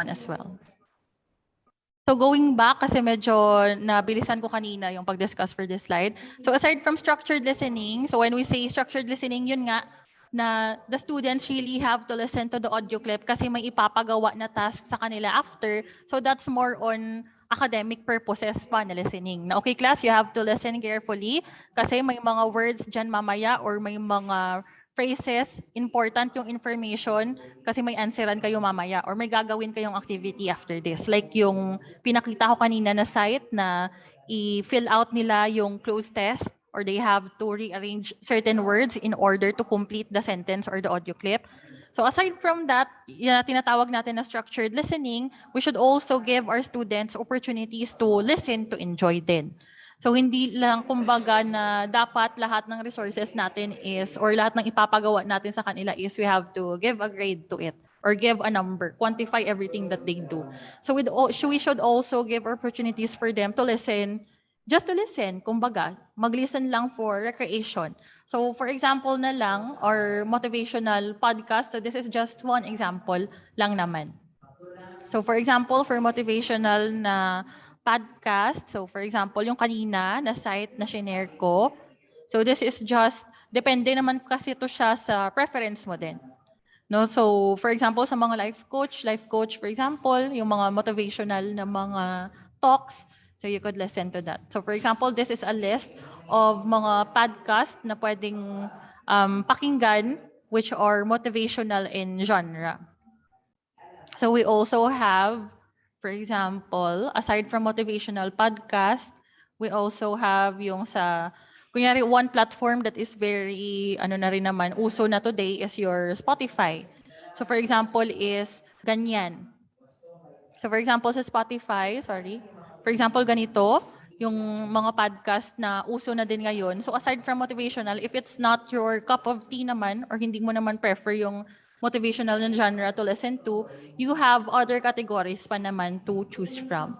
as well. So going back, kasi medyo nabilisan ko kanina yung pag-discuss for this slide. So aside from structured listening, so when we say structured listening, yun nga, na the students really have to listen to the audio clip kasi may ipapagawa na task sa kanila after. So that's more on academic purposes pa na listening. Na okay class, you have to listen carefully kasi may mga words dyan mamaya or may mga phrases, important yung information kasi may answeran kayo mamaya or may gagawin kayong activity after this. Like yung pinakita ko kanina na site na i-fill out nila yung closed test or they have to rearrange certain words in order to complete the sentence or the audio clip. So aside from that, yung tinatawag natin na structured listening, we should also give our students opportunities to listen to enjoy din. So hindi lang kumbaga na dapat lahat ng resources natin is or lahat ng ipapagawa natin sa kanila is we have to give a grade to it or give a number, quantify everything that they do. So we should also give opportunities for them to listen, just to listen, kumbaga, mag-listen lang for recreation. So for example na lang, or motivational podcast, so this is just one example lang naman. So for example, for motivational na podcast, so for example, yung kanina na site na shinare ko, so this is just, depende naman kasi to siya sa preference mo din. No, so for example, sa mga life coach for example, yung mga motivational na mga talks, so you could listen to that. So for example, this is a list of mga podcast na pwedeng pakinggan which are motivational in genre. So we also have, for example, aside from motivational podcast, we also have yung sa, kunyari one platform that is very, ano na rin naman, uso na today is your Spotify. So for example is ganyan. So for example sa Spotify, for example ganito, yung mga podcast na uso na din ngayon. So aside from motivational, if it's not your cup of tea naman or hindi mo naman prefer yung motivational na genre to listen to, you have other categories pa naman to choose from.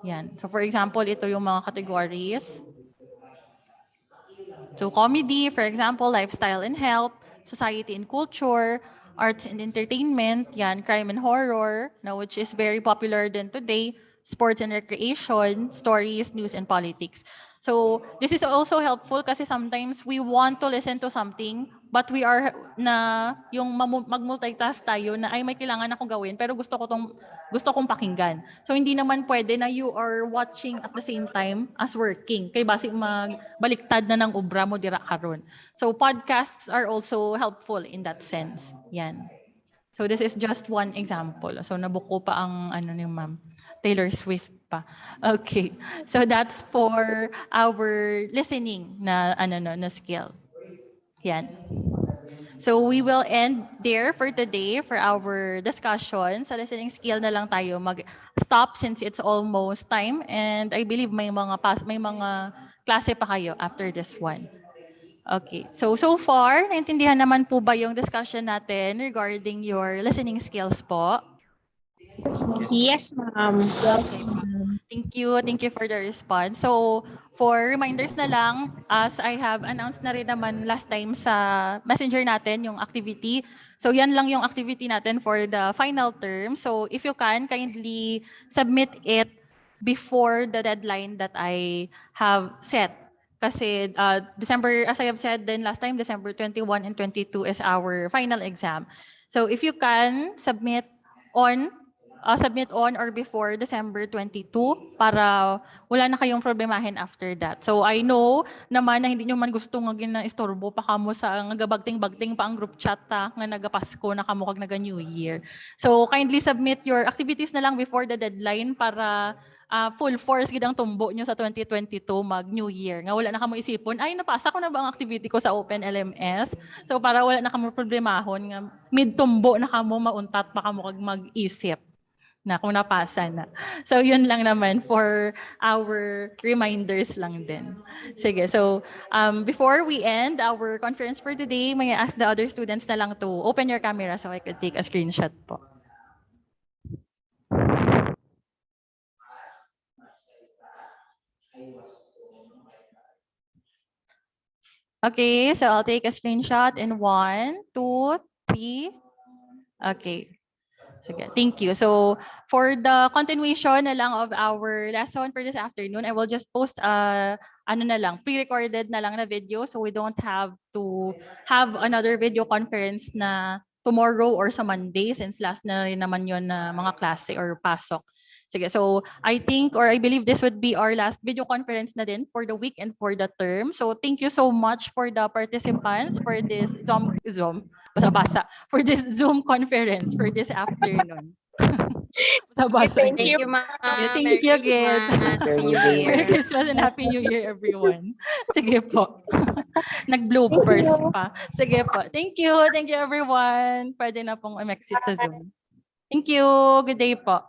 Yan. So for example, ito yung mga categories. So comedy, for example, lifestyle and health, society and culture, arts and entertainment, yan, crime and horror, now which is very popular din today, sports and recreation, stories, news, and politics. So this is also helpful kasi sometimes we want to listen to something but we are na yung mag-multitask tayo na ay may kailangan ako gawin pero gusto kong pakinggan. So hindi naman pwede na you are watching at the same time as working. Kay basi magbaliktad na ng obra mo dira karon. So podcasts are also helpful in that sense. Yan. So this is just one example. So nabuko pa ang ano ni Ma'am Taylor Swift pa. Okay. So that's for our listening na na skill. Yan. So we will end there for today for our discussion. Sa listening skill na lang tayo mag-stop since it's almost time and I believe may mga klase pa kayo after this one. Okay. So far, naintindihan naman po ba yung discussion natin regarding your listening skills po? Yes, ma'am. Okay. Thank you. Thank you for the response. So, for reminders na lang, as I have announced na rin naman last time sa messenger natin, yung activity. So, yan lang yung activity natin for the final term. So, if you can, kindly submit it before the deadline that I have set. Kasi December, as I have said then last time, December 21 and 22 is our final exam. So if you can submit on or before December 22 para wala na kayong problemahin after that. So I know naman na hindi nyo man gusto nga gina-istorbo pa kamo sa nagabagting-bagting pa ang group chat ta nga nagapasko na kamo kag naga-New Year. So kindly submit your activities na lang before the deadline para full force gid ang tumbo nyo sa 2022 mag New Year. Nga wala na kamo isipon, ay napasa ko na ba ang activity ko sa Open LMS? So para wala na kamo problemahon nga mid tumbo na kamo mauntat pa kamo kag mag-isip na kung napasa na. So yun lang naman for our reminders lang din. Sige, so before we end our conference for today, may I ask the other students na lang to open your camera so I could take a screenshot po. Okay, so I'll take a screenshot in 1, 2, 3. Okay. Sige, thank you. So, for the continuation na lang of our lesson for this afternoon, I will just post ano na lang, pre-recorded na lang na video so we don't have to have another video conference na tomorrow or sa Monday since last na rin naman yon na mga klase or pasok. Sige, so I think or I believe this would be our last video conference na din for the week and for the term. So thank you so much for the participants for this basa-basa, for this Zoom conference for this afternoon. Basa-basa Thank again. you. Thank you, ma'am. Thank Merry you again. Christmas. Happy New Merry Merry Year. Christmas and Happy New Year, everyone. Sige po. Nag-bloopers Thank you. pa. Sige po. Thank you. Thank you, everyone. Pwede na pong exit sa Zoom. Thank you. Good day po.